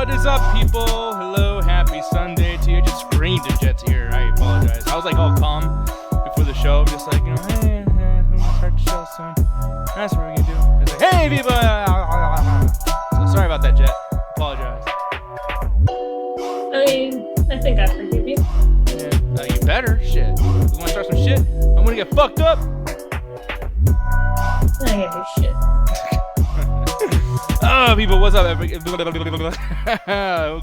What is up, people? Hello, happy Sunday to you. Just screamed in Jet's ear. I apologize. I was like all calm before the show, just like, you know, hey, we're gonna start the show soon. That's what we're gonna do. It's like, hey, people. So sorry about that, Jet. Apologize. I mean, I think I forgive you. Yeah, you better. Shit. You wanna start some shit? I'm gonna get fucked up. I ain't gonna do shit. Oh, people, what's up?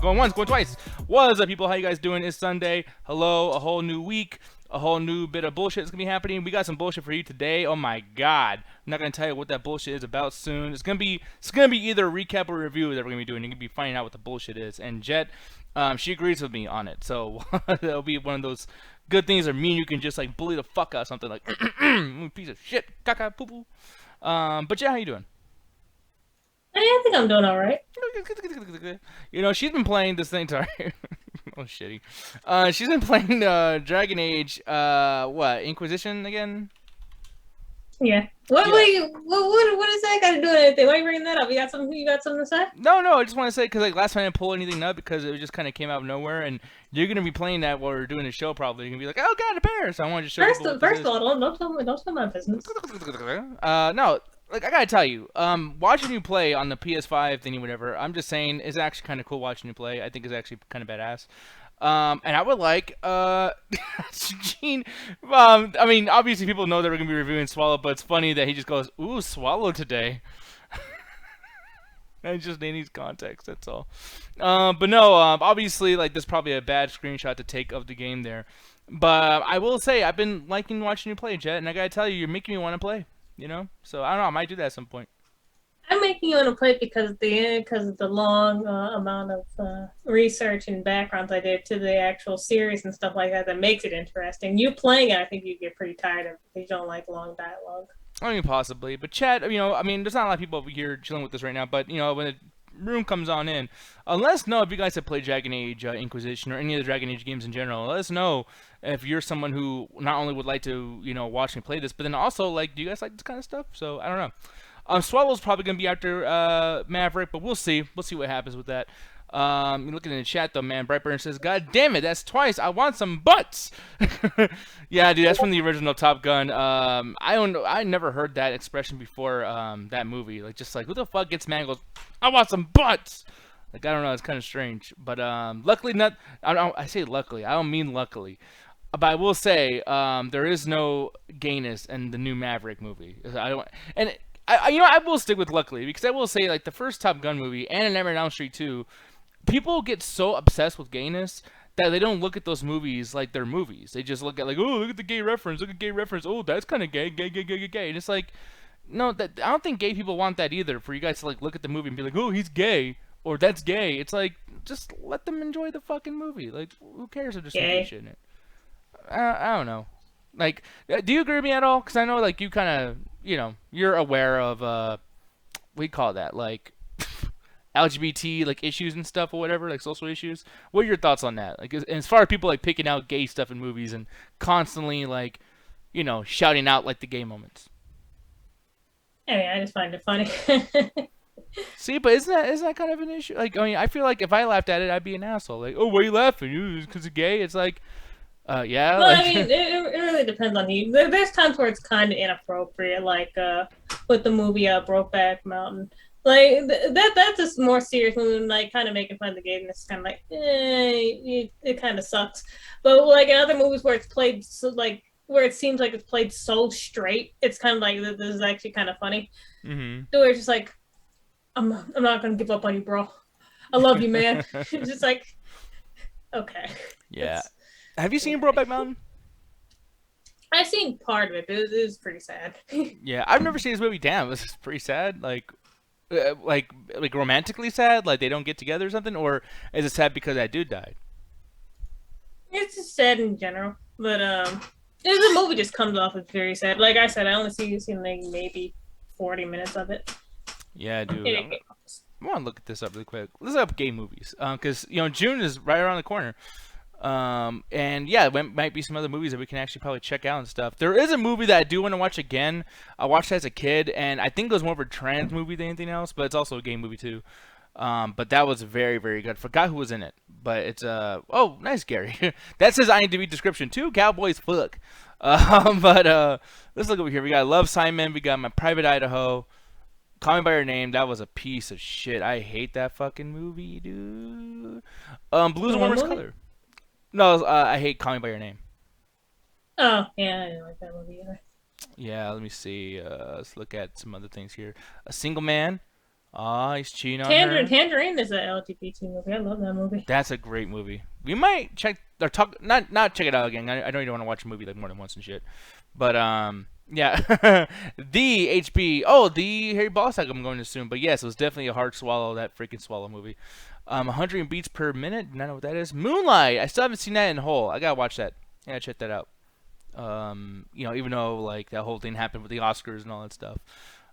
Going once, going twice. What's up, people? How you guys doing? It's Sunday. Hello, a whole new week, a whole new bit of bullshit is gonna be happening. We got some bullshit for you today. Oh my god, I'm not gonna tell you what that bullshit is about soon. It's gonna be either a recap or a review that we're gonna be doing. You're gonna be finding out what the bullshit is. And Jet, she agrees with me on it, so that'll be one of those good things that mean you can just like bully the fuck out of something like piece of shit, caca, poo poo. But Jet, how you doing? I think I'm doing all right. You know, she's been playing this thing. Sorry. Oh, shitty. She's been playing Dragon Age. What? Inquisition again? Yeah. What does that got to do with anything? Why are you bringing that up? You got something to say? No. I just want to say because like last time I didn't pull anything up because it just kind of came out of nowhere, and you're gonna be playing that while we're doing the show. Probably you're gonna be like, "Oh God, a bear!" So I want to show. First of all, don't tell my business. No. Like, I gotta tell you, watching you play on the PS5 thingy, whatever, I'm just saying, it's actually kind of cool watching you play. I think it's actually kind of badass. And I would like, Gene, I mean, obviously people know that we're gonna be reviewing Swallow, but it's funny that he just goes, ooh, Swallow today. And just in his context, that's all. But no, obviously, like, there's probably a bad screenshot to take of the game there. But I will say, I've been liking watching you play, Jet, and I gotta tell you, you're making me want to play. You know, so I don't know. I might do that at some point. I'm making you want to play because of the long amount of research and backgrounds I did to the actual series and stuff like that makes it interesting. You playing it, I think you get pretty tired of it because you don't like long dialogue. I mean, possibly, but Chad, you know, I mean, there's not a lot of people over here chilling with this right now, but you know, when the room comes on in, let us know if you guys have played Dragon Age Inquisition or any of the Dragon Age games in general. Let us know if you're someone who not only would like to, you know, watch me play this, but then also, like, do you guys like this kind of stuff? So, I don't know. Swallow's probably going to be after Maverick, but we'll see. We'll see what happens with that. You're looking in the chat, though, man. Brightburn says, God damn it, that's twice. I want some butts. Yeah, dude, that's from the original Top Gun. I never heard that expression before that movie. Like, just like, who the fuck gets man and goes, I want some butts. Like, I don't know. It's kind of strange. But luckily not. I say luckily. I don't mean luckily. But I will say there is no gayness in the new Maverick movie. I will stick with luckily because I will say like the first Top Gun movie and Nightmare on Elm Street 2, people get so obsessed with gayness that they don't look at those movies like they're movies. They just look at like, oh, look at the gay reference. Look at gay reference. Oh, that's kind of gay. And it's like, no, I don't think gay people want that either. For you guys to like look at the movie and be like, oh, he's gay or that's gay. It's like, just let them enjoy the fucking movie. Like, who cares if there's some gay shit in it? I don't know. Like, do you agree with me at all? Because I know, like, you kind of, you know, you're aware of, what do you call that? Like, LGBT, like, issues and stuff or whatever, like, social issues. What are your thoughts on that? Like, as far as people, like, picking out gay stuff in movies and constantly, like, you know, shouting out, like, the gay moments. I mean, I just find it funny. See, but isn't that kind of an issue? Like, I mean, I feel like if I laughed at it, I'd be an asshole. Like, oh, why are you laughing? You because of gay? It's like... yeah. Well, I mean, it really depends on you. There's times where it's kind of inappropriate, like with the movie Brokeback Mountain. Like that's a more serious movie, like kind of making fun of the gayness. Kind of like, it kind of sucks. But like in other movies where it's played so, like where it seems like it's played so straight, it's kind of like this is actually kind of funny. Mm-hmm. So it's just like, I'm not gonna give up on you, bro. I love you, man. It's just like, okay. Yeah. Have you seen Brokeback Mountain? I've seen part of it, but it is pretty sad. Yeah, I've never seen this movie. Damn, this is pretty sad. Like romantically sad. Like they don't get together or something, or is it sad because that dude died? It's just sad in general, but the movie just comes off as very sad. Like I said, I only seen like maybe 40 minutes of it. Yeah, dude. I want to look at this up really quick. Let's look up gay movies, because you know June is right around the corner. And yeah, there might be some other movies that we can actually probably check out and stuff. There is a movie that I do want to watch again. I watched it as a kid, and I think it was more of a trans movie than anything else, but it's also a gay movie too. But that was very, very good. Forgot who was in it, but it's oh, nice, Gary. That says IMDb description too. Cowboys fuck. But let's look over here. We got Love, Simon. We got My Private Idaho. Call Me by Your Name. That was a piece of shit. I hate that fucking movie, dude. Blues and Warmer's Color. No, I hate Call Me by Your Name. Oh yeah, I didn't like that movie either. Yeah, let me see. Let's look at some other things here. A Single Man. Ah, he's cheating on her. Tangerine is an LGBT movie. I love that movie. That's a great movie. We might check or talk, not check it out again. I know you don't want to watch a movie like more than once and shit. But yeah, the HB. Oh, the Harry Boss I'm going to assume. But yes, it was definitely a hard swallow. That freaking swallow movie. 100 beats per minute. I don't know what that is. Moonlight. I still haven't seen that in whole. I gotta watch that. Yeah, check that out. You know, even though like that whole thing happened with the Oscars and all that stuff.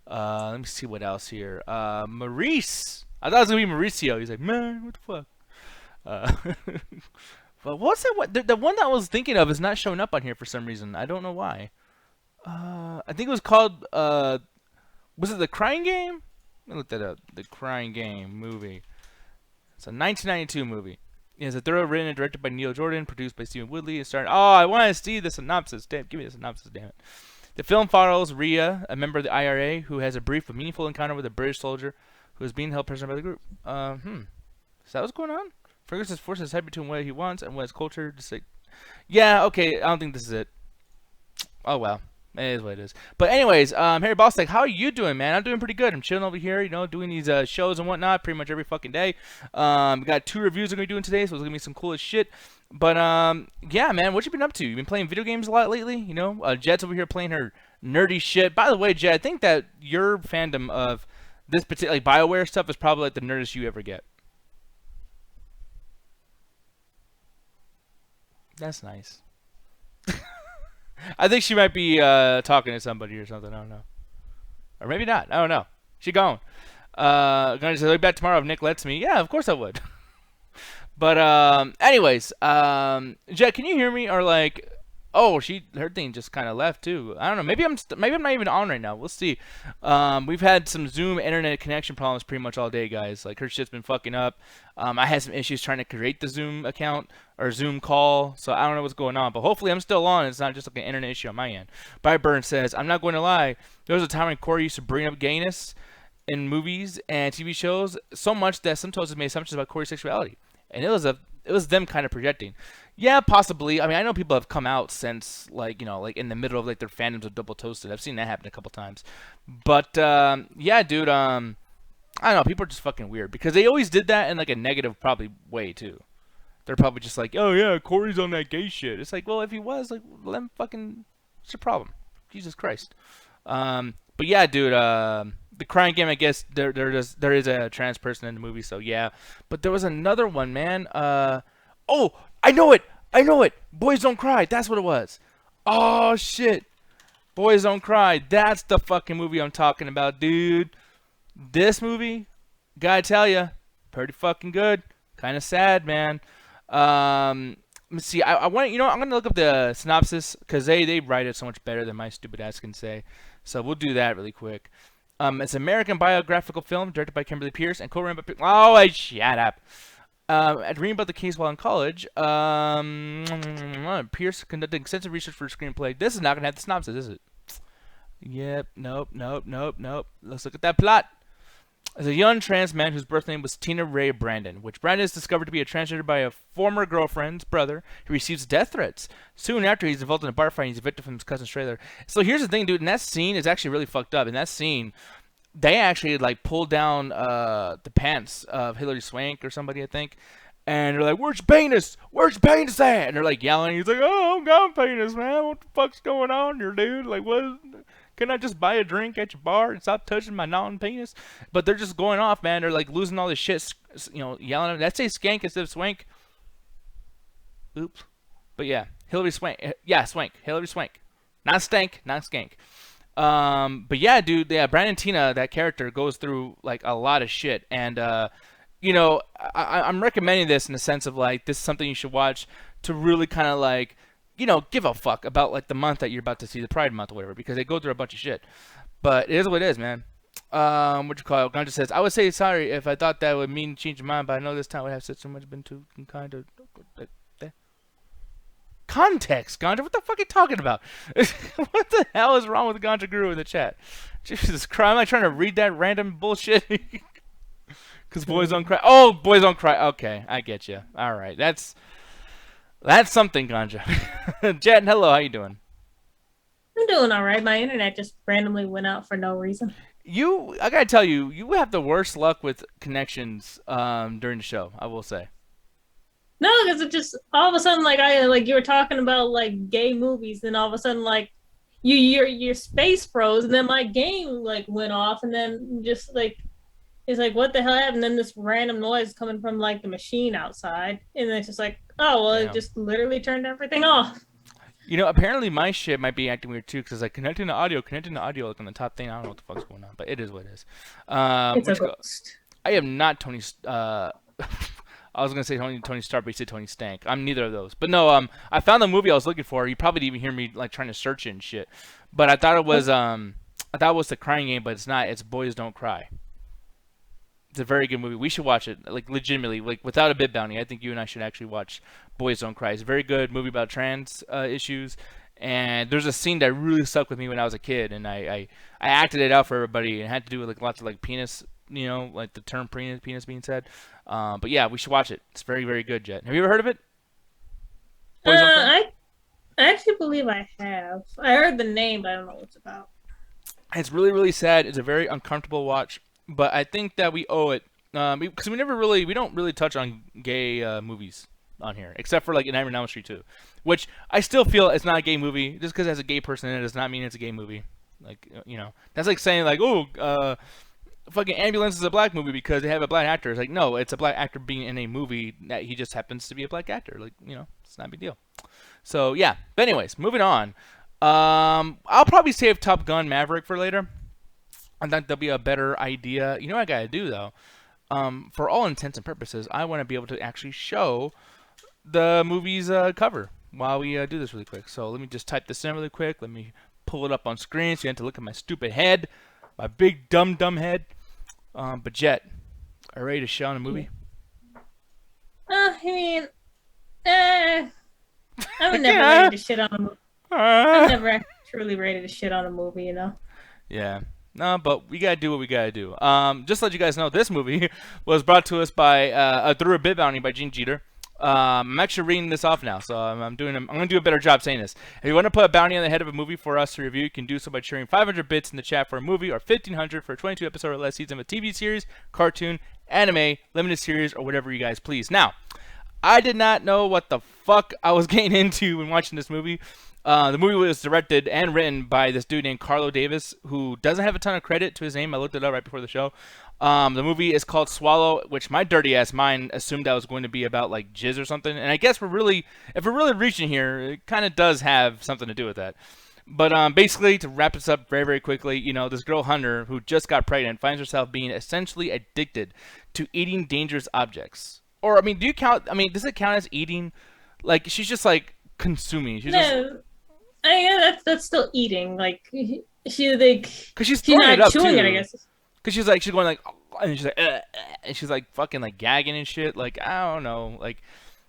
Let me see what else here. Maurice. I thought it was gonna be Mauricio. He's like, man, what the fuck? But what's that? What the one that I was thinking of is not showing up on here for some reason. I don't know why. I think it was called. Was it The Crying Game? Let me look that up. The Crying Game movie. It's a 1992 movie. It's a thorough written and directed by Neil Jordan, produced by Stephen Woodley, and starring. Oh, I want to see the synopsis. Damn, give me the synopsis, damn it. The film follows Rhea, a member of the IRA, who has a brief but meaningful encounter with a British soldier who is being held prisoner by the group. Is that what's going on? Ferguson's forces head between what he wants and what his culture just like. Yeah, okay, I don't think this is it. Oh well. It is what it is. But anyways, Harry Bostic, how are you doing, man? I'm doing pretty good. I'm chilling over here, you know, doing these shows and whatnot pretty much every fucking day. We got 2 reviews I'm going to be doing today, so it's going to be some cool as shit. But, yeah, man, what you been up to? You been playing video games a lot lately? You know, Jed's over here playing her nerdy shit. By the way, Jed, I think that your fandom of this particular, like, BioWare stuff is probably, like, the nerdest you ever get. That's nice. I think she might be talking to somebody or something. I don't know. Or maybe not. I don't know. She gone. Gonna say, back tomorrow if Nick lets me. Yeah, of course I would. But anyways, Jet, can you hear me? Or like, oh, her thing just kind of left too. I don't know. Maybe I'm not even on right now. We'll see. We've had some Zoom internet connection problems pretty much all day, guys. Like her shit's been fucking up. I had some issues trying to create the Zoom account or Zoom call, so I don't know what's going on. But hopefully I'm still on. It's not just like an internet issue on my end. Byburn says, I'm not going to lie. There was a time when Corey used to bring up gayness in movies and TV shows so much that some toasts made assumptions about Corey's sexuality. And it was them kind of projecting. Yeah, possibly. I mean, I know people have come out since, like, you know, like in the middle of like their fandoms of Double Toasted. I've seen that happen a couple times. But yeah, dude. I don't know. People are just fucking weird because they always did that in like a negative probably way too. They're probably just like, oh yeah, Corey's on that gay shit. It's like, well, if he was, like, let him fucking. What's your problem? Jesus Christ. But yeah, dude. The Crying Game, I guess there is a trans person in the movie, so yeah. But there was another one, man. Oh, I know it. Boys Don't Cry. That's what it was. Oh shit. Boys Don't Cry. That's the fucking movie I'm talking about, dude. This movie, gotta tell ya, pretty fucking good. Kind of sad, man. Let's see. I want, you know, I'm gonna look up the synopsis because they write it so much better than my stupid ass can say. So we'll do that really quick. It's an American biographical film directed by Kimberly Pierce and co-written by... Oh, shut up. At reading about the case while in college, Pierce conducted extensive research for a screenplay. This is not going to have the synopsis, is it? Yep. Nope. Let's look at that plot. As a young trans man whose birth name was Tina Ray Brandon, which Brandon is discovered to be a transgender by a former girlfriend's brother, he receives death threats. Soon after, he's involved in a bar fight and he's evicted from his cousin's trailer. So here's the thing, dude. In that scene, it's actually really fucked up. In that scene, they actually like pulled down the pants of Hilary Swank or somebody, I think. And they're like, where's your penis? Where's your penis at? And they're like yelling. He's like, oh, I'm got penis, man. What the fuck's going on here, dude? Like, what? Can I just buy a drink at your bar and stop touching my non-penis? But they're just going off, man. They're like losing all this shit, you know, yelling. Did I say skank instead of swank? Oops. But yeah, Hilary Swank. Yeah, Swank. Hilary Swank. Not stank, not skank. But yeah, dude. Yeah, Brandon Tina, that character, goes through like a lot of shit. And, you know, I'm recommending this in the sense of like, this is something you should watch to really kind of like, you know, give a fuck about like the month that you're about to see, the Pride Month or whatever, because they go through a bunch of shit. But it is what it is, man. What you call it? Ganja says, I would say sorry if I thought that would mean change your mind, but I know this time would have said so much been too kind of context. Ganja, what the fuck are you talking about? What the hell is wrong with the Ganja Guru in the chat? Jesus Christ, am I trying to read that random bullshit? Because boys don't cry. Oh, boys don't cry. Okay, I get you. All right, that's something, Ganja. Jet, hello, how you doing? I'm doing all right. My internet just randomly went out for no reason. I gotta tell you, you have the worst luck with connections during the show. I will say. No, because it just all of a sudden, like you were talking about like gay movies, then all of a sudden like your space froze, and then my game like went off, and then just like it's like what the hell happened? And then this random noise coming from like the machine outside, and then it's just like oh well, Damn. it just literally turned everything off. You know, apparently my shit might be acting weird too, because like connecting to audio, like on the top thing. I don't know what the fuck's going on, but it is what it is. It's a ghost. I am not Tony. I was gonna say Tony Stark, but he said Tony Stank. I'm neither of those. But no, I found the movie I was looking for. You probably didn't even hear me like trying to search it and shit. But I thought it was the Crying Game, but it's not. It's Boys Don't Cry. It's a very good movie. We should watch it, like legitimately, like without a bit bounty. I think you and I should actually watch Boys Don't Cry. It's a very good movie about trans issues. And there's a scene that really stuck with me when I was a kid, and I acted it out for everybody, and it had to do with like lots of like penis, you know, like the term penis being said. But yeah, we should watch it. It's very, very good, Jet. Have you ever heard of it? Boys Don't Cry? I actually believe I have. I heard the name, but I don't know what it's about. It's really, really sad. It's a very uncomfortable watch, but I think that we owe it because we don't really touch on gay movies on here, except for like in Nightmare on Elm Street 2, which I still feel it's not a gay movie. Just because it has a gay person in it does not mean it's a gay movie. Like that's like saying like fucking Ambulance is a black movie because they have a black actor. It's like no, it's a black actor being in a movie that he just happens to be a black actor. Like it's not a big deal. So yeah, but anyways, moving on. I'll probably save Top Gun Maverick for later. I think that'll be a better idea. You know what I gotta do though? For all intents and purposes, I want to be able to actually show the movie's cover while we do this really quick. So let me just type this in really quick. Let me pull it up on screen so you have to look at my stupid head, my big dumb head. But Jet, are you ready to show on a movie? I mean, I'm never ready to shit on a movie. I'm never truly ready to shit on a movie, you know? Yeah. No, but we gotta do what we gotta do. Just to let you guys know, this movie was brought to us by through a bit bounty by Gene Jeter. I'm actually reading this off now, so I'm gonna do a better job saying this. If you want to put a bounty on the head of a movie for us to review, you can do so by sharing 500 bits in the chat for a movie, or 1,500 for a 22 episode or less season of a TV series, cartoon, anime, limited series, or whatever you guys please. Now, I did not know what the fuck I was getting into when watching this movie. The movie was directed and written by this dude named Carlo Davis, who doesn't have a ton of credit to his name. I looked it up right before the show. The movie is called Swallow, which my dirty ass mind assumed that was going to be about like jizz or something. And I guess if we're really reaching here, it kind of does have something to do with that. But basically, to wrap this up very, very quickly, this girl Hunter, who just got pregnant, finds herself being essentially addicted to eating dangerous objects. Or, I mean, does it count as eating? Like, she's just like consuming. That's still eating. Like because she's throwing it up chewing too. it, I guess. Because she's going like, and she's like, and she's like fucking like gagging and shit. Like I don't know. Like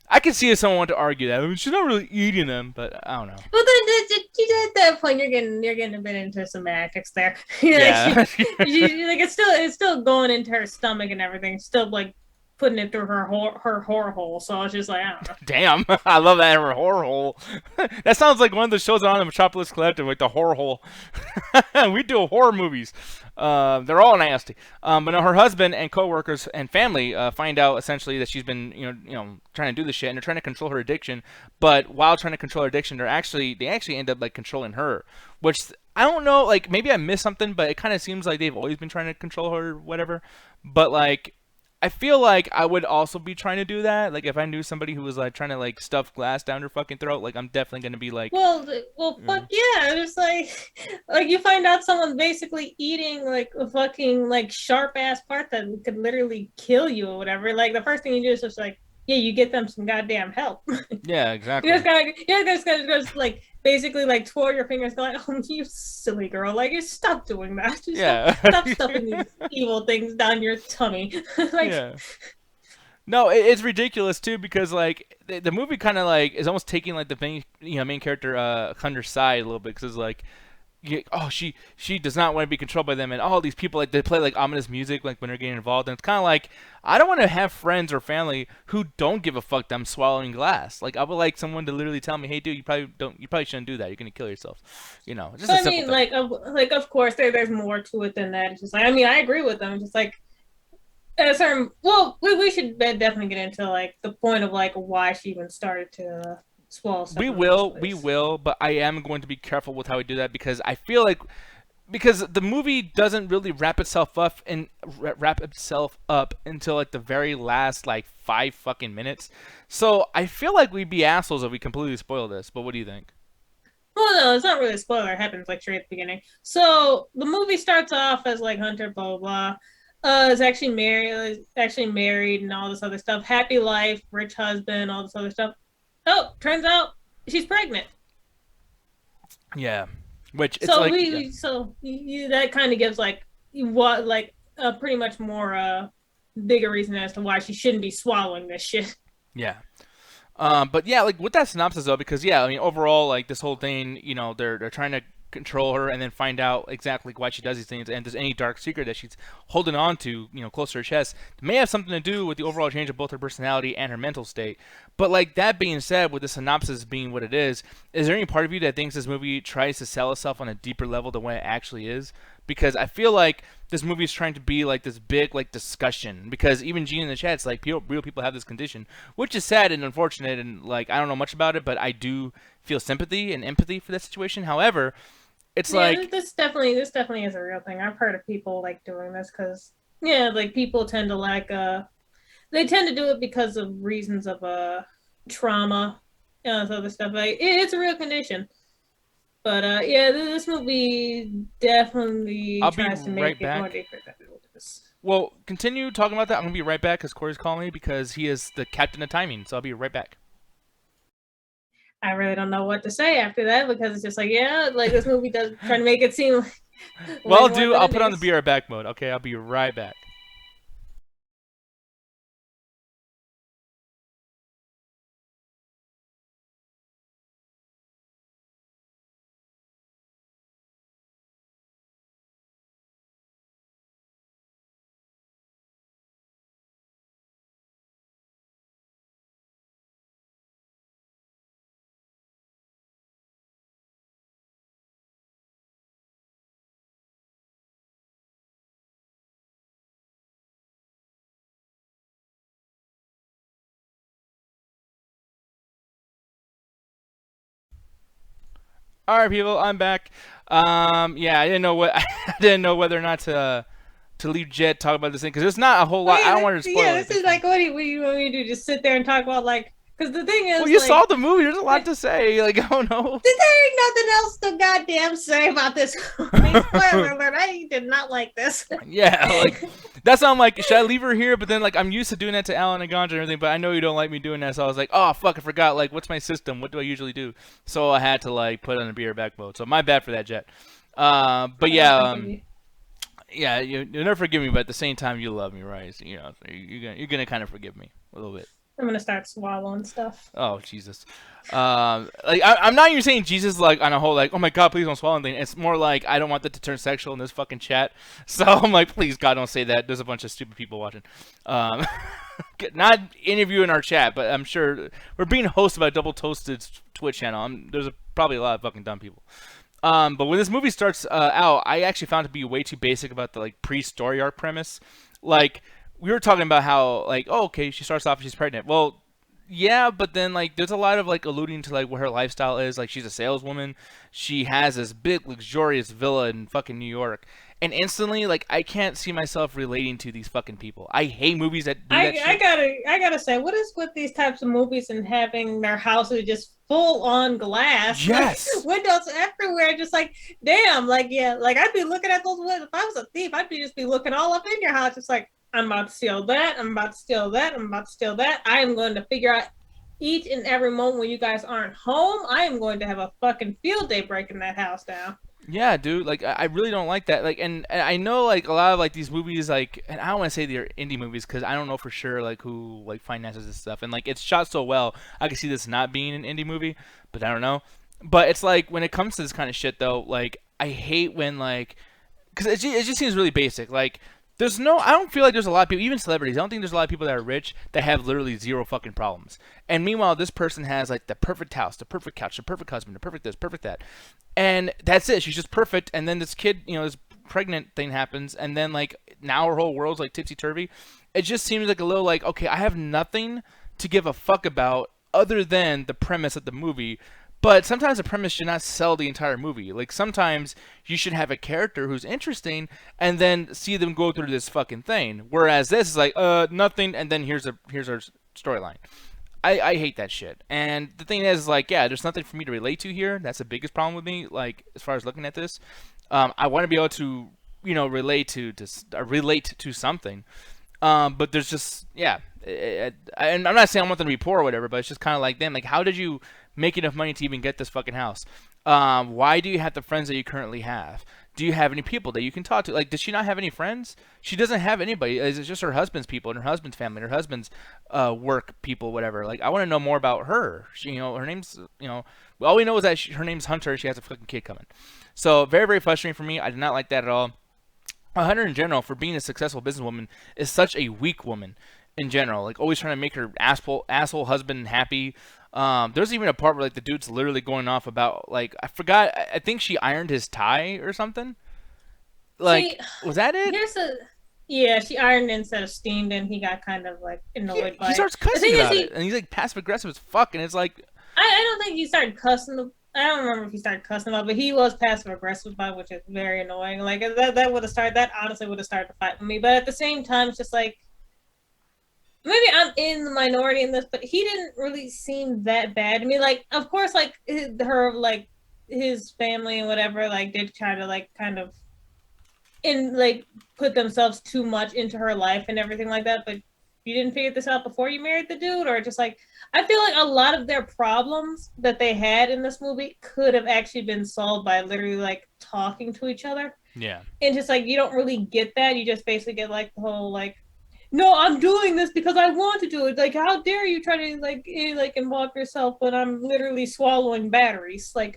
I could see if someone wanted to argue that. I mean, she's not really eating them, but I don't know. Well, then at that point, you're getting a bit into semantics there. Yeah. Like, it's still going into her stomach and everything. It's still like putting it through her whore hole. So it's just like, I don't know. Damn, I love that, her whore hole. That sounds like one of the shows on the Metropolis Collective, like the horror hole. We do horror movies. They're all nasty. But no, her husband and coworkers and family find out essentially that she's been, trying to do this shit, and they're trying to control her addiction. But while trying to control her addiction, they actually end up like controlling her, which I don't know. Like maybe I missed something, but it kind of seems like they've always been trying to control her, or whatever. But like, I feel like I would also be trying to do that. Like if I knew somebody who was like trying to like stuff glass down her fucking throat, like I'm definitely gonna be like, well, fuck yeah! It's like you find out someone's basically eating like a fucking like sharp ass part that could literally kill you or whatever. Like the first thing you do is just like, yeah, you get them some goddamn help. Yeah, exactly. You just gotta like basically like twirl your fingers, go like, "Oh, you silly girl! Like, just stop doing that. Just Yeah. stop stuffing these evil things down your tummy." Like, Yeah. No, it's ridiculous too because like the movie kind of like is almost taking like the main character Hunter's side a little bit because it's like oh she does not want to be controlled by them and all these people like they play like ominous music like when they're getting involved and it's kind of like I don't want to have friends or family who don't give a fuck that I'm swallowing glass. Like I would like someone to literally tell me, hey dude, you probably shouldn't do that, you're gonna kill yourself, just so a I simple mean, thing. like of course there's more to it than that. It's just like, I mean, I agree with them. It's just like at a certain, well, we should definitely get into like the point of like why she even started to swallow stuff We in the first will, we place. will, but I am going to be careful with how we do that because I feel like because the movie doesn't really wrap itself up until like the very last like 5 fucking minutes. So I feel like we'd be assholes if we completely spoil this. But what do you think? Well, no, it's not really a spoiler. It happens like straight at the beginning. So the movie starts off as like Hunter, blah blah blah. Is actually married and all this other stuff. Happy life, rich husband, all this other stuff. Oh, turns out she's pregnant. Yeah, which it's So like yeah, that kind of gives like what like pretty much more bigger reason as to why she shouldn't be swallowing this shit. yeah. But yeah, like with that synopsis though, because yeah, I mean overall, like this whole thing, they're trying to control her and then find out exactly why she does these things, and if there's any dark secret that she's holding on to, close to her chest, it may have something to do with the overall change of both her personality and her mental state. But like that being said, with the synopsis being what it is there any part of you that thinks this movie tries to sell itself on a deeper level than what it actually is? Because I feel like this movie is trying to be like this big like discussion because even Gene in the chat's like real people have this condition, which is sad and unfortunate, and like I don't know much about it, but I do feel sympathy and empathy for that situation. However, it's Yeah, like this definitely is a real thing. I've heard of people like doing this because yeah, like people tend to like they tend to do it because of reasons of trauma and other stuff. Like it's a real condition. But yeah, this movie definitely I'll be tries to make right it more back. deeper than it is. Well, continue talking about that. I'm gonna be right back because Corey's calling me because he is the captain of timing. So I'll be right back. I really don't know what to say after that because it's just like, yeah, like this movie does try to make it seem like way Well, more dude, than I'll it put on the be is. right back mode. Okay, I'll be right back. All right, people, I'm back. Yeah, I didn't know what I didn't know whether or not to leave Jet talk about this thing because there's not a whole Well, lot. I don't want her to spoil yeah, this anything is for me. like, what do you want me to do? Just sit there and talk about like, because the thing Well, is, you saw like, the movie. There's a lot there to say. Like, I don't know. ain't nothing else to goddamn say about this movie. Spoiler alert: I did not like this. Yeah, like that's why I'm like, should I leave her here? But then like I'm used to doing that to Alan and Ganja and everything, but I know you don't like me doing that, so I was like, oh fuck, I forgot. Like, what's my system? What do I usually do? So I had to like put on a beer back mode. So my bad for that, Jet. But I'll yeah, forgive you. yeah, you'll never forgive me, but at the same time, you love me, right? So, so you're gonna kind of forgive me a little bit. I'm gonna start swallowing stuff. Oh Jesus. Like I'm not even saying Jesus like on a whole like oh my God please don't swallow anything. It's more like I don't want that to turn sexual in this fucking chat. So I'm like please God don't say that. There's a bunch of stupid people watching. Um, not interviewing our chat, but I'm sure we're being hosted by Double Toasted Twitch channel. Probably a lot of fucking dumb people. But when this movie starts out, I actually found it to be way too basic about the like pre-story arc premise. Like we were talking about how like oh okay she starts off she's pregnant. Well yeah, but then like there's a lot of like alluding to like what her lifestyle is. Like she's a saleswoman. She has this big luxurious villa in fucking New York. And instantly like I can't see myself relating to these fucking people. I hate movies that do that I shit. gotta say, what is with these types of movies and having their houses just full on glass, like Yes. windows everywhere, just like damn, like yeah, like I'd be looking at those windows. If I was a thief, I'd be just be looking all up in your house, just like I'm about to steal that, I'm about to steal that, I'm about to steal that. I am going to figure out each and every moment when you guys aren't home, I am going to have a fucking field day breaking that house down. Yeah, dude. Like, I really don't like that. Like, and I know like a lot of like these movies, like, and I don't want to say they're indie movies because I don't know for sure like who like finances this stuff, and like it's shot so well, I can see this not being an indie movie, but I don't know. But it's like when it comes to this kind of shit though, like I hate when like because it just seems really basic. Like, there's no, I don't feel like there's a lot of people, even celebrities. I don't think there's a lot of people that are rich that have literally zero fucking problems. And meanwhile, this person has like the perfect house, the perfect couch, the perfect husband, the perfect this, perfect that, and that's it. She's just perfect. And then this kid, this pregnant thing happens, and then like now her whole world's like tipsy turvy. It just seems like a little like, okay, I have nothing to give a fuck about other than the premise of the movie. But sometimes the premise should not sell the entire movie. Like sometimes you should have a character who's interesting and then see them go through this fucking thing. Whereas this is like nothing and then here's our storyline. I hate that shit. And the thing is like yeah, there's nothing for me to relate to here. That's the biggest problem with me. Like as far as looking at this, I want to be able to relate to something. But there's just yeah, and I'm not saying I want them to be poor or whatever, but it's just kind of like them. Like, how did you make enough money to even get this fucking house? Why do you have the friends that you currently have? Do you have any people that you can talk to? Like, does she not have any friends? She doesn't have anybody. It's just her husband's people and her husband's family and her husband's work people, whatever. Like, I want to know more about her. She, her name's, all we know is that her name's Hunter. She has a fucking kid coming. So very, very frustrating for me. I did not like that at all. Hunter in general, for being a successful businesswoman, is such a weak woman in general. Like always trying to make her asshole husband happy. There's even a part where like the dude's literally going off about like I forgot. I think she ironed his tie or something. See, Like was that it? here's a yeah, she ironed instead of steamed, and he got kind of like He, annoyed he by it. starts The cussing thing is, about it, and he's like passive aggressive as fuck. And it's like, I don't think he started cussing. I don't remember if he started cussing about, but he was passive aggressive about, it, which is very annoying. Like that would have started. That honestly would have started to fight with me. But at the same time, it's just like maybe I'm in the minority in this, but he didn't really seem that bad to me. Like, of course, like his family and whatever, like did try to like kind of in like put themselves too much into her life and everything like that. But you didn't figure this out before you married the dude, or just like I feel like a lot of their problems that they had in this movie could have actually been solved by literally like talking to each other. yeah, And just like you don't really get that. You just basically get like the whole like no, I'm doing this because I want to do it. Like, how dare you try to like involve yourself when I'm literally swallowing batteries? Like,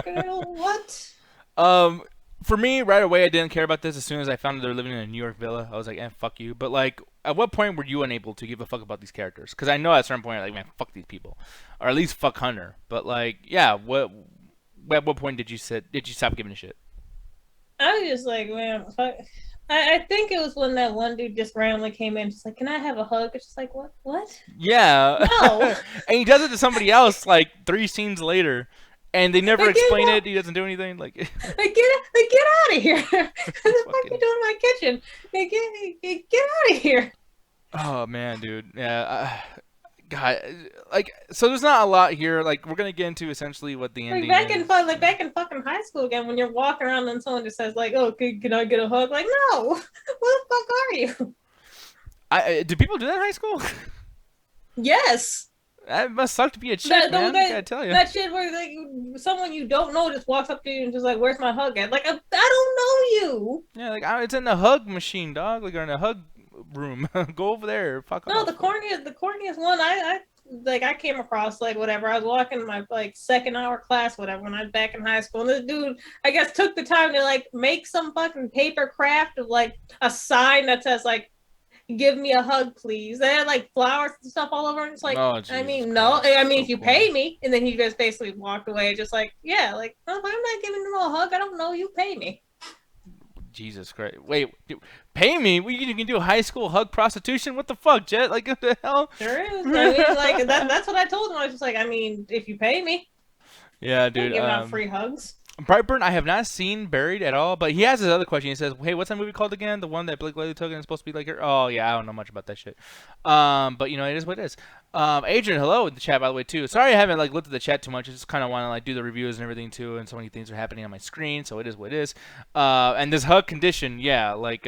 what? um, for me, right away, I didn't care about this. As soon as I found that they're living in a New York villa, I was like, fuck you. But like, at what point were you unable to give a fuck about these characters? Because I know at a certain point, like, man, fuck these people, or at least fuck Hunter. But like, yeah, what? At what point did you stop giving a shit? I was just like, man, fuck. I think it was when that one dude just randomly came in, just like, can I have a hug? It's just like, what? What? Yeah, No. and he does it to somebody else like 3 scenes later, and they never Like, explain it. He doesn't do anything. Like, get out of here. What the fuck fucking. you doing in my kitchen? Like, get out of here. Oh man, dude. Yeah. God, like, so there's not a lot here. Like, we're gonna get into essentially what the ending is. Back in fucking high school again, when you're walking around and someone just says like, "Oh, can I get a hug?" Like, no, what the fuck are you? Do people do that in high school? Yes, That must suck to be a chick, man. I gotta tell you. that shit where like someone you don't know just walks up to you and just like, "Where's my hug at?" Like, I don't know you. Yeah, like it's in the hug machine, dog. Like, or in the hug room. Go over there. Fuck No, off. the corniest one I came across like whatever. I was walking my like second hour class, whatever, when I was back in high school. And this dude, I guess, took the time to like make some fucking paper craft of like a sign that says like give me a hug, please. They had like flowers and stuff all over. And it's like, Oh, I Jesus mean, no, Christ. I mean, So if you corny. pay me. And then he just basically walked away, just like, yeah, like, oh, I'm not giving him a hug. I don't know. You pay me. Jesus Christ. Wait, pay me? You can do high school hug prostitution? What the fuck, Jet? Like, what the hell? Sure is. I mean, like, that's what I told him. I was just like, I mean, if you pay me, Yeah, I'm dude. giving out free hugs. Brightburn, I have not seen Buried at all, but he has this other question. He says, "Hey, what's that movie called again? The one that Blake Lively took and it's supposed to be like her." Oh yeah, I don't know much about that shit. But it is what it is. Adrian, hello in the chat by the way too. Sorry I haven't like looked at the chat too much. I just kind of want to like do the reviews and everything too, and so many things are happening on my screen, so it is what it is. And this hug condition, yeah, like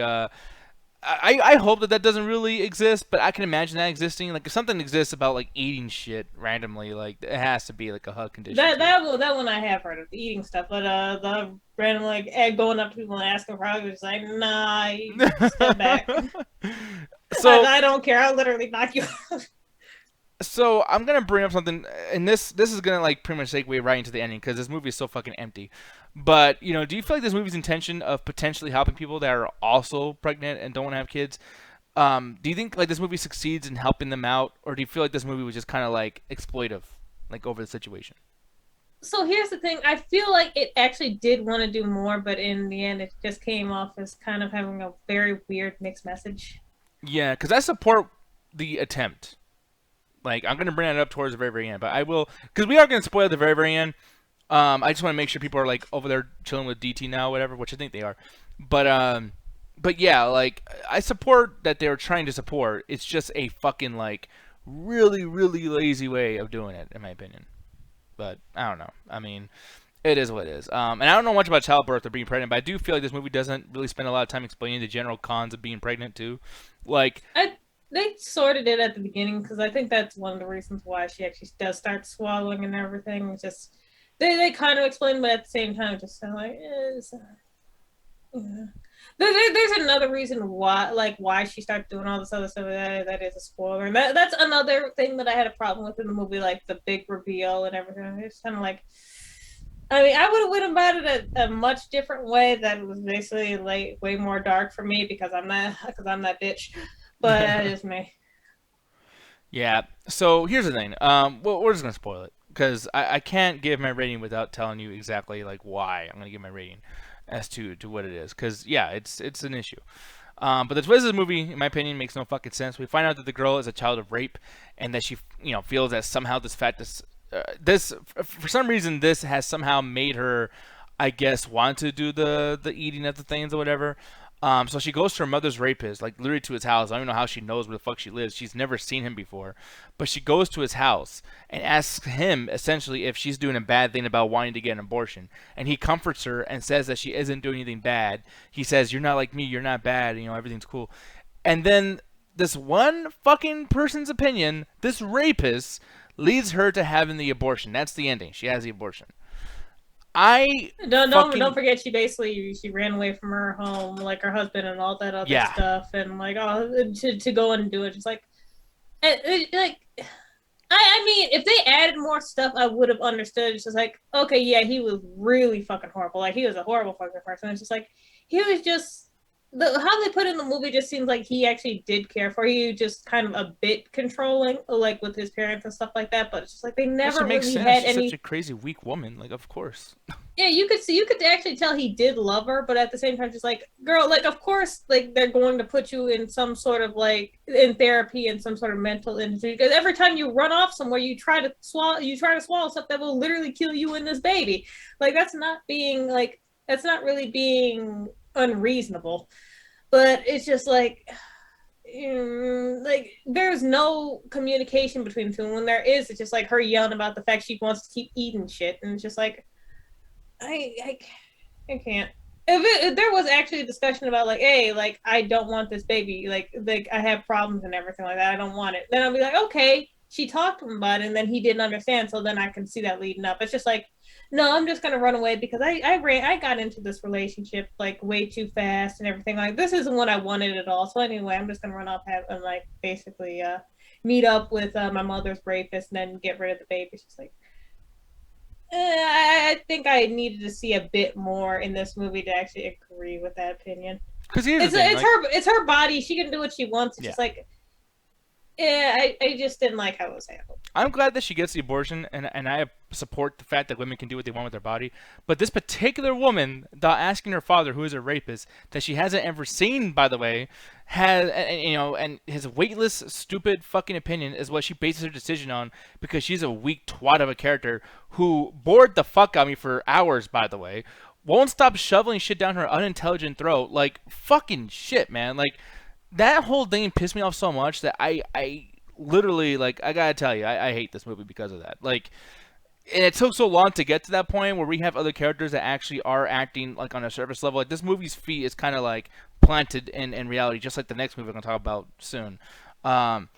I hope that doesn't really exist, but I can imagine that existing. Like if something exists about like eating shit randomly, like it has to be like a HUD condition That to it. that one I have heard of the eating stuff, but the random like going up to people and asking for hugs, it's like nah, you step back. So I don't care. I'll literally knock you. so I'm gonna bring up something, and this is gonna like pretty much segue right into the ending because this movie is so fucking empty. But do you feel like this movie's intention of potentially helping people that are also pregnant and don't want to have kids? Do you think like this movie succeeds in helping them out, or do you feel like this movie was just kind of like exploitive, like over the situation? So here's the thing. I feel like it actually did want to do more, but in the end, it just came off as kind of having a very weird mixed message. Yeah, because I support the attempt. Like I'm gonna bring that up towards the very very end, but I will because we are gonna spoil the very very end. I just want to make sure people are like over there chilling with DT now, whatever, which I think they are. But but yeah, like I support that they were trying to support. It's just a fucking like really really lazy way of doing it, in my opinion. But I don't know. I mean, it is what it is. And I don't know much about childbirth or being pregnant, but I do feel like this movie doesn't really spend a lot of time explaining the general cons of being pregnant too. Like, They sorted it at the beginning because I think that's one of the reasons why she actually does start swallowing and everything. It's just they kind of explain, but at the same time, just kind of like yeah. There's another reason why, like, why she started doing all this other stuff. That is a spoiler, and that's another thing that I had a problem with in the movie, like the big reveal and everything. It's kind of like, I mean, I would have went about it a much different way. That was basically like way more dark for me because I'm that bitch. But that is me. yeah. So here's the thing. Well, we're just gonna spoil it because I can't give my rating without telling you exactly like why I'm gonna give my rating as to what it is. Because yeah, it's an issue. But the twist of the movie, in my opinion, makes no fucking sense. We find out that the girl is a child of rape, and that she, feels that somehow this fact is, this for some reason this has somehow made her, I guess, want to do the eating of the things or whatever. So she goes to her mother's rapist, like literally to his house. I don't even know how she knows where the fuck she lives. She's never seen him before, but she goes to his house and asks him essentially if she's doing a bad thing about wanting to get an abortion. And he comforts her and says that she isn't doing anything bad. He says, "You're not like me. You're not bad. Everything's cool." And then this one fucking person's opinion, this rapist, leads her to having the abortion. That's the ending. She has the abortion. I Don't fucking forget she ran away from her home, like her husband and all that other yeah. stuff, and like to go and do it. Just like like I mean, if they added more stuff, I would have understood. It's just like, okay, yeah, he was really fucking horrible. Like he was a horrible fucking person. It's just like he was just how they put in the movie just seems like he actually did care for you, just kind of a bit controlling, like with his parents and stuff like that. But it's just like they Which never makes really sense. had She's such any. a crazy weak woman. Like, of course. Yeah, you could actually tell he did love her, but at the same time, just like, girl, like, of course, like they're going to put you in some sort of like in therapy and some sort of mental institute because every time you run off somewhere, you try to swallow stuff that will literally kill you and this baby. Like that's not really being unreasonable, but it's just like there's no communication between the two. And when there is, it's just like her yelling about the fact she wants to keep eating shit, and it's just like I I, I can't. If there was actually a discussion about like, hey, like I don't want this baby, like I have problems and everything like that, I don't want it, then I'll be like, okay, she talked to him about it, and then he didn't understand, so then I can see that leading up. It's just like, no, I'm just gonna run away because I got into this relationship like way too fast and everything. Like this isn't what I wanted at all. So anyway, I'm just gonna run off and like basically meet up with my mother's rapist and then get rid of the baby. It's just like I think I needed to see a bit more in this movie to actually agree with that opinion. Because here's the thing, It's her body. She can do what she wants. It's yeah. just like yeah, I just didn't like how it was handled. I'm glad that she gets the abortion, and I support the fact that women can do what they want with their body. But this particular woman, asking her father, who is a rapist, that she hasn't ever seen, by the way, has and his weightless, stupid fucking opinion is what she bases her decision on because she's a weak twat of a character who bored the fuck out of me for hours, by the way. Won't stop shoveling shit down her unintelligent throat. Like, fucking shit, man. Like, that whole thing pissed me off so much that I literally, like, I gotta tell you, I hate this movie because of that. Like, and it took so long to get to that point where we have other characters that actually are acting like on a surface level. Like this movie's feet is kind of like planted in reality, just like the next movie we're gonna talk about soon. Um,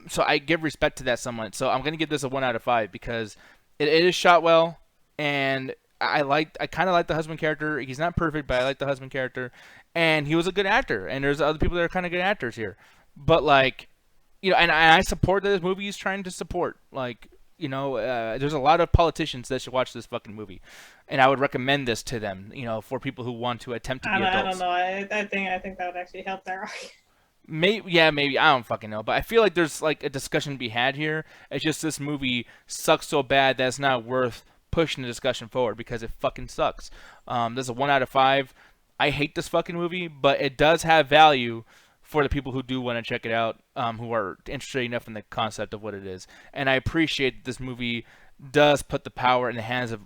so I give respect to that somewhat. So I'm gonna give this a 1 out of 5 because it is shot well, and I kind of like the husband character. He's not perfect, but I like the husband character, and he was a good actor. And there's other people that are kind of good actors here, but like and I support that this movie is trying to support there's a lot of politicians that should watch this fucking movie, and I would recommend this to them, for people who want to attempt to be I don't adults. know. I think that would actually help their argument. Maybe, yeah, maybe I don't fucking know, but I feel like there's like a discussion to be had here. It's just this movie sucks so bad that it's not worth pushing the discussion forward because it fucking sucks. There's a 1 out of 5. I hate this fucking movie, but it does have value for the people who do want to check it out, who are interested enough in the concept of what it is. And I appreciate that this movie does put the power in the hands of,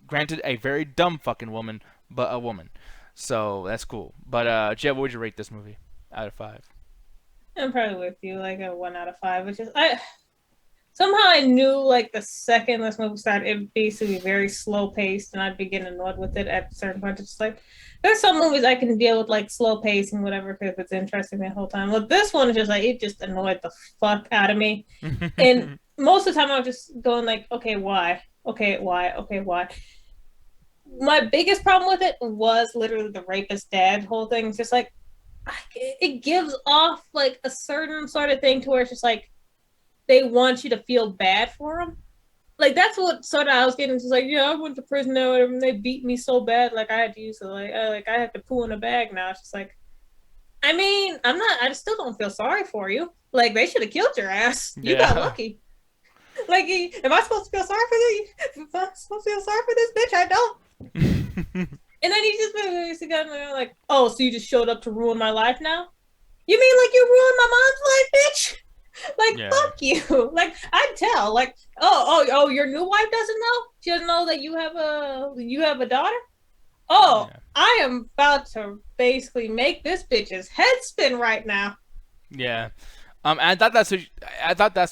granted, a very dumb fucking woman, but a woman. So that's cool. But Jeb, what would you rate this movie out of 5? I'm probably with you, like a 1 out of 5, which is I somehow I knew like the second this movie started, it basically very slow paced, and I'd be getting annoyed with it at certain points. It's just like there's some movies I can deal with like slow pace and whatever if it's interesting the whole time. But this one is just like it just annoyed the fuck out of me. And most of the time I'm just going like, okay, why? Okay, why? Okay, why? My biggest problem with it was literally the rapist dad whole thing. It's just like it gives off like a certain sort of thing to where it's just like they want you to feel bad for them. Like that's what sort of I was getting. Just like, yeah, I went to prison now and they beat me so bad, like I had to use it, like I have to poo in a bag now. It's just like, I mean, I'm not. I still don't feel sorry for you. Like they should have killed your ass. You got Yeah. lucky. Like, am I supposed to feel sorry for you? Am I supposed to feel sorry for this bitch? I don't. And then he just basically got like, oh, so you just showed up to ruin my life now? You mean like you ruined my mom's life, bitch? Like, Yeah. fuck you. Like, I'd tell. Like, oh, your new wife doesn't know? She doesn't know that you have a daughter? Oh, Yeah. I am about to basically make this bitch's head spin right now. Yeah. I thought that's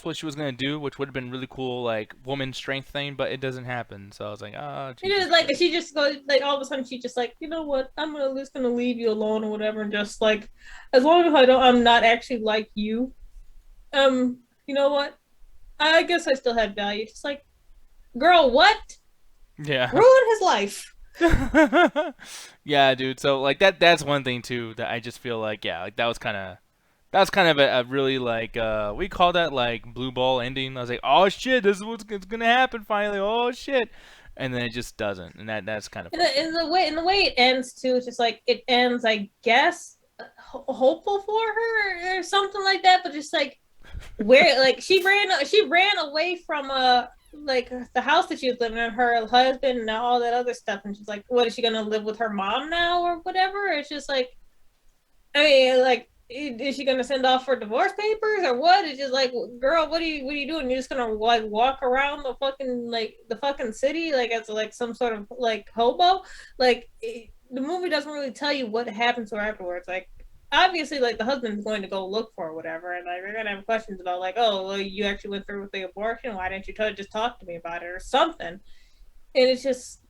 what she was gonna do, which would have been really cool, like woman strength thing, but it doesn't happen. So I was like, oh It Jesus is like Christ. she just goes like all of a sudden she just like, you know what, just gonna leave you alone or whatever, and just like as long as I'm not actually like you, you know what? I guess I still had value. Just like, girl, what? Yeah. Ruin his life. Yeah, dude. So like that's one thing too that I just feel like, yeah, like that was kind of a really like we call that like blue ball ending. I was like, oh shit, this is what's gonna happen finally. Oh shit, and then it just doesn't, and that's kind of And the way it ends too, it's just like it ends, I guess, hopeful for her or something like that. But just like where like she ran away from like the house that she was living in, her husband and all that other stuff, and she's like, what is she gonna live with her mom now or whatever? It's just like, I mean, like, is she gonna send off for divorce papers or what? It's just like, girl, what are you doing? You're just gonna like walk around the fucking city like as like some sort of like hobo? Like the movie doesn't really tell you what happens to her afterwards. Like obviously, like the husband's going to go look for her, whatever, and like they're gonna have questions about like, oh, well, you actually went through with the abortion. Why didn't you just talk to me about it or something? And it's just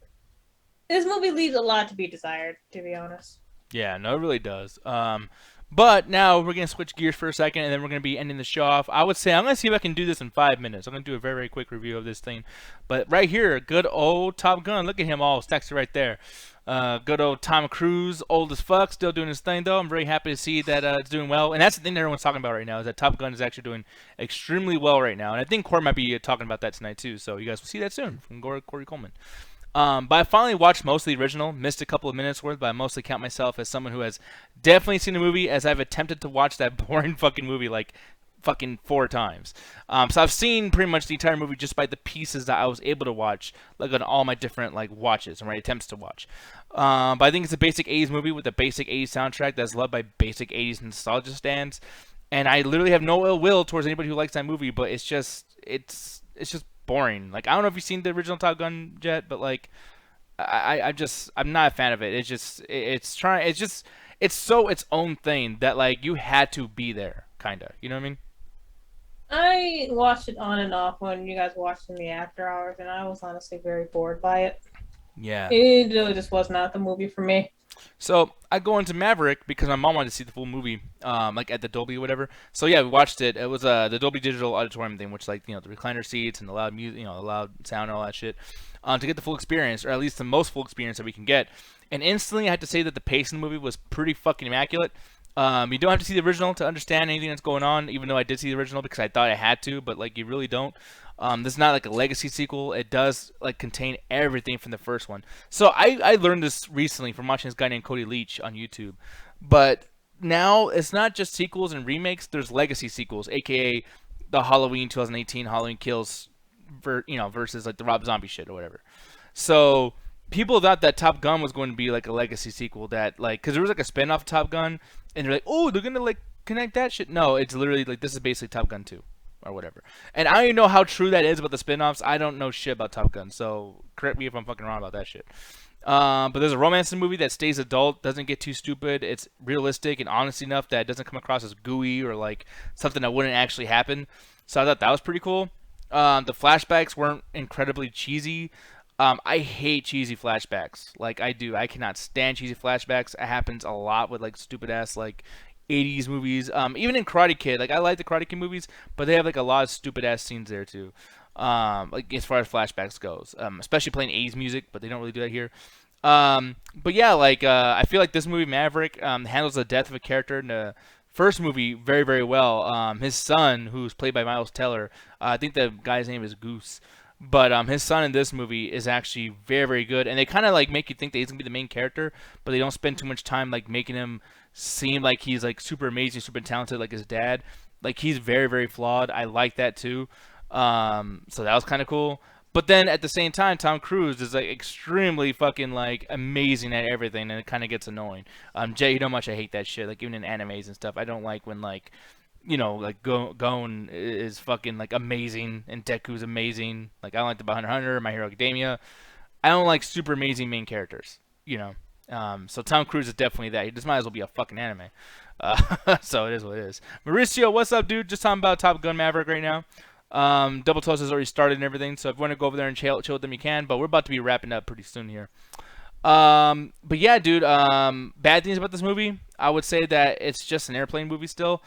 this movie leaves a lot to be desired, to be honest. yeah, no, it really does. But now we're gonna switch gears for a second, and then we're gonna be ending the show off. I would say I'm gonna see if I can do this in 5 minutes. I'm gonna do a very, very quick review of this thing. But right here, good old Top Gun. Look at him all texted right there. Good old Tom Cruise, old as fuck, still doing his thing though. I'm very happy to see that it's doing well, and that's the thing that everyone's talking about right now is that Top Gun is actually doing extremely well right now, and I think Corey might be talking about that tonight too. So you guys will see that soon from Corey Coleman. But I finally watched most of the original, missed a couple of minutes worth, but I mostly count myself as someone who has definitely seen the movie, as I've attempted to watch that boring fucking movie like fucking 4 times. So I've seen pretty much the entire movie just by the pieces that I was able to watch, like on all my different like watches and my attempts to watch. But I think it's a basic 80s movie with a basic 80s soundtrack that's loved by basic 80s nostalgia stands. And I literally have no ill will towards anybody who likes that movie, but it's just boring. Like I don't know if you've seen the original Top Gun yet, but like I'm not a fan of it. It's so its own thing that like you had to be there, kinda. You know what I mean? I watched it on and off when you guys watched in the after hours, and I was honestly very bored by it. Yeah. It really just was not the movie for me. So I go into Maverick because my mom wanted to see the full movie, like at the Dolby or whatever. So yeah, we watched it. It was the Dolby Digital Auditorium thing, which like the recliner seats and the loud music, the loud sound and all that shit, to get the full experience, or at least the most full experience that we can get. And instantly, I had to say that the pace in the movie was pretty fucking immaculate. You don't have to see the original to understand anything that's going on, even though I did see the original because I thought I had to, but like you really don't. This is not like a legacy sequel. It does like contain everything from the first one. So I learned this recently from watching this guy named Cody Leach on YouTube. But now it's not just sequels and remakes. There's legacy sequels, aka the Halloween 2018 Halloween Kills, versus like the Rob Zombie shit or whatever. So people thought that Top Gun was going to be like a legacy sequel that like because there was like a spin-off of Top Gun and they're like, oh, they're gonna like connect that shit. No, it's literally like this is basically Top Gun 2 or whatever. And I don't even know how true that is about the spin-offs. I don't know shit about Top Gun, so correct me if I'm fucking wrong about that shit. But there's a romance in the movie that stays adult, doesn't get too stupid. It's realistic and honest enough that it doesn't come across as gooey or like something that wouldn't actually happen. So I thought that was pretty cool. The flashbacks weren't incredibly cheesy. I hate cheesy flashbacks. Like I do. I cannot stand cheesy flashbacks. It happens a lot with like stupid ass like 80s movies. Even in Karate Kid, like I like the Karate Kid movies, but they have like a lot of stupid ass scenes there too. Like as far as flashbacks goes, especially playing 80s music, but they don't really do that here. But yeah, like I feel like this movie Maverick handles the death of a character in the first movie very very well. His son, who's played by Miles Teller, I think the guy's name is Goose. But his son in this movie is actually very, very good, and they kind of like make you think that he's gonna be the main character, but they don't spend too much time like making him seem like he's like super amazing, super talented like his dad. Like he's very, very flawed. I like that too. So that was kind of cool. But then at the same time, Tom Cruise is like extremely fucking like amazing at everything, and it kind of gets annoying. Jay, you know how much I hate that shit. Like even in animes and stuff, I don't like when like like Gon is fucking like amazing and Deku's amazing. Like I don't like the Hunter x Hunter, My Hero Academia. I don't like super amazing main characters. So Tom Cruise is definitely that. He just might as well be a fucking anime. So it is what it is. Mauricio, what's up, dude? Just talking about Top Gun Maverick right now. Double Toast has already started and everything, so if you want to go over there and chill with them, you can. But we're about to be wrapping up pretty soon here. But yeah, dude. Bad things about this movie. I would say that it's just an airplane movie still.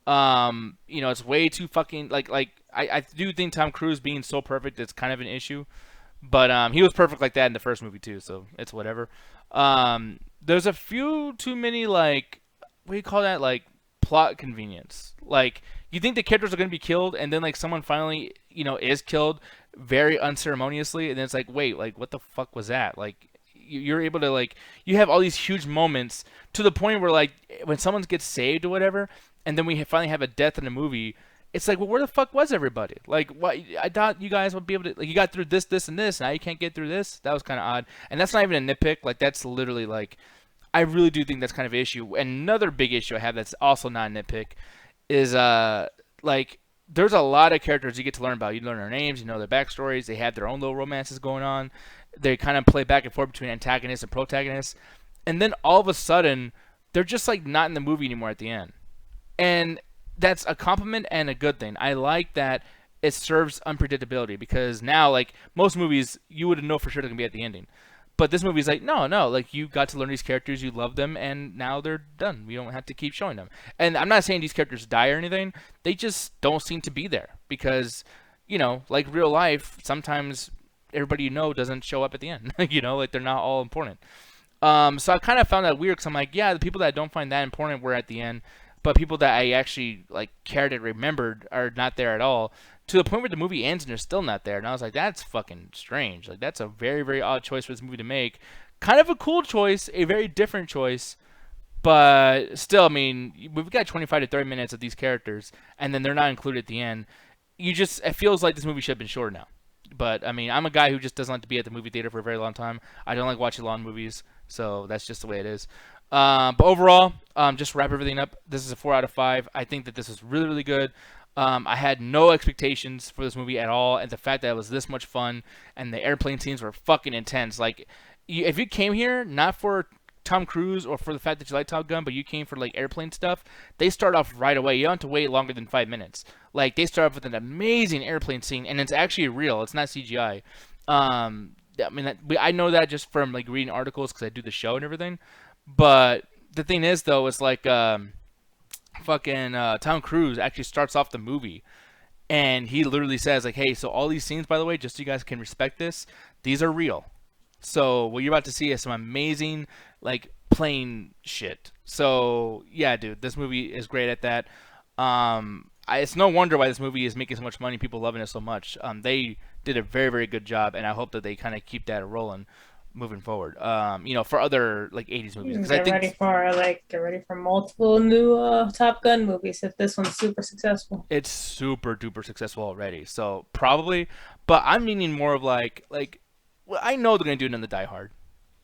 It's way too fucking I do think Tom Cruise being so perfect is kind of an issue. But he was perfect like that in the first movie too, so it's whatever. There's a few too many like what do you call that, like plot convenience. Like you think the characters are gonna be killed, and then like someone finally is killed very unceremoniously, and then it's like wait, like what the fuck was that? Like you're able to like you have all these huge moments to the point where like when someone gets saved or whatever, and then we finally have a death in the movie. It's like, well, where the fuck was everybody? Like, what? I thought you guys would be able to. Like, you got through this, this, and this. Now you can't get through this. That was kind of odd. And that's not even a nitpick. Like, that's literally like, I really do think that's kind of an issue. And another big issue I have that's also not a nitpick is like, there's a lot of characters you get to learn about. You learn their names, you know their backstories. They have their own little romances going on. They kind of play back and forth between antagonists and protagonists. And then all of a sudden, they're just like not in the movie anymore at the end. And that's a compliment and a good thing. I like that it serves unpredictability because now, like most movies, you would know for sure they're gonna be at the ending. But this movie's like, no, no, like you got to learn these characters, you love them, and now they're done. We don't have to keep showing them. And I'm not saying these characters die or anything. They just don't seem to be there because, like real life, sometimes everybody doesn't show up at the end. Like they're not all important. So I kind of found that weird because I'm like, yeah, the people that I don't find that important were at the end, but people that I actually like cared and remembered are not there at all. To the point where the movie ends and they're still not there, and I was like, that's fucking strange. Like that's a very very odd choice for this movie to make. Kind of a cool choice, a very different choice, but still, I mean, we've got 25 to 30 minutes of these characters, and then they're not included at the end. It feels like this movie should have been shorter now. But I mean, I'm a guy who just doesn't like to be at the movie theater for a very long time. I don't like watching long movies, so that's just the way it is. But overall, just to wrap everything up, this is a 4 out of 5. I think that this is really, really good. I had no expectations for this movie at all, and the fact that it was this much fun and the airplane scenes were fucking intense. Like, if you came here not for Tom Cruise or for the fact that you like Top Gun, but you came for like airplane stuff, they start off right away. You don't have to wait longer than 5 minutes. Like they start off with an amazing airplane scene, and it's actually real. It's not CGI. I mean, I know that just from like reading articles because I do the show and everything. But the thing is, though, it's like fucking Tom Cruise actually starts off the movie, and he literally says like, "Hey, so all these scenes, by the way, just so you guys can respect this, these are real." So what you're about to see is some amazing like plane shit. So yeah, dude, this movie is great at that. It's no wonder why this movie is making so much money. People loving it so much. They did a very, very good job, and I hope that they kind of keep that rolling moving forward. For other like 80s movies. Get ready for multiple new Top Gun movies if this one's super successful. It's super duper successful already. So probably, but I'm meaning more of like well, I know they're gonna do another Die Hard.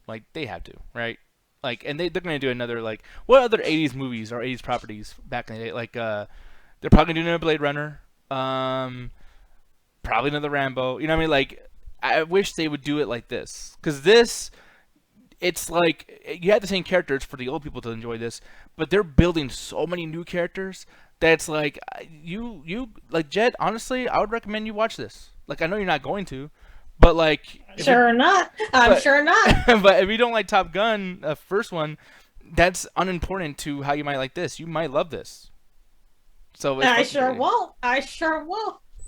Like they have to, right? Like, and they're gonna do another like what other 80s movies or 80s properties back in the day? Like they're probably gonna do another Blade Runner. Probably another Rambo. You know what I mean? Like, I wish they would do it like this. Because this, it's like, you have the same characters for the old people to enjoy this, but they're building so many new characters that it's like, like, Jed, honestly, I would recommend you watch this. Like, I know you're not going to, but like... I'm sure not. But if you don't like Top Gun, first one, that's unimportant to how you might like this. You might love this. So I sure won't. I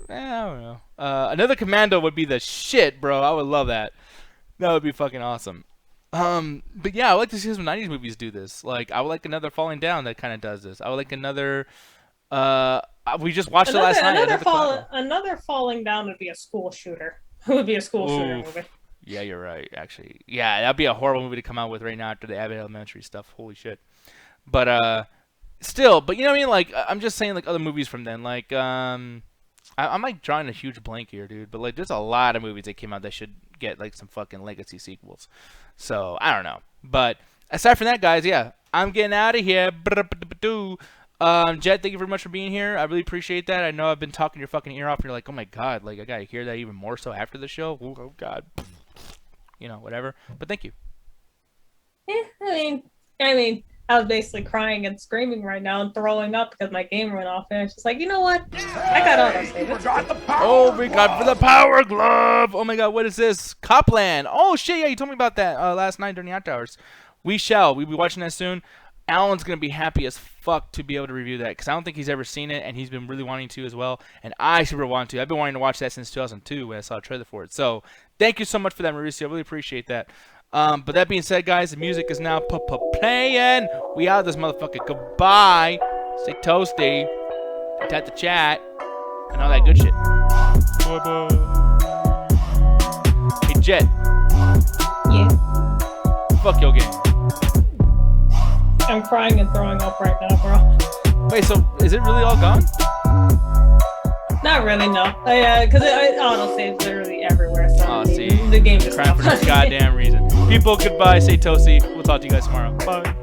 don't know. Another Commando would be the shit, bro. I would love that. That would be fucking awesome. But yeah, I would like to see some 90s movies do this. Like, I would like another Falling Down that kind of does this. I would like another. We just watched it last night. Another Falling Down would be a school shooter. It would be a school shooter movie. Yeah, you're right. Actually, yeah, that'd be a horrible movie to come out with right now after the Abbott Elementary stuff. Holy shit. But still, but you know what I mean? Like, I'm just saying, like other movies from then, like I'm like drawing a huge blank here, dude. But like, there's a lot of movies that came out that should get like some fucking legacy sequels. So I don't know. But aside from that, guys, yeah, I'm getting out of here. Jed, thank you very much for being here. I really appreciate that. I know I've been talking your fucking ear off, and you're like, oh my god, like I gotta hear that even more so after the show. Oh god, whatever. But thank you. Yeah, I mean. I was basically crying and screaming right now and throwing up because my game went off, and I was just like, you know what? I got autosave. Oh my god, for the power glove! Oh my god, what is this? Copland! Oh shit, yeah, you told me about that last night during the after hours. We'll be watching that soon. Alan's gonna be happy as fuck to be able to review that because I don't think he's ever seen it, and he's been really wanting to as well. And I super want to. I've been wanting to watch that since 2002 when I saw a trailer for it. So thank you so much for that, Mauricio. I really appreciate that. But that being said, guys, the music is now playing. We out of this motherfucker. Goodbye. Stay toasty. Tap the chat. And all that good shit. Bye-bye. Hey, Jet. Yeah? Fuck your game. I'm crying and throwing up right now, bro. Wait, so is it really all gone? Not really, no. Because autosave's literally everywhere. So see. The game just crying for no goddamn reason. People, goodbye. Stay toasty. We'll talk to you guys tomorrow. Bye.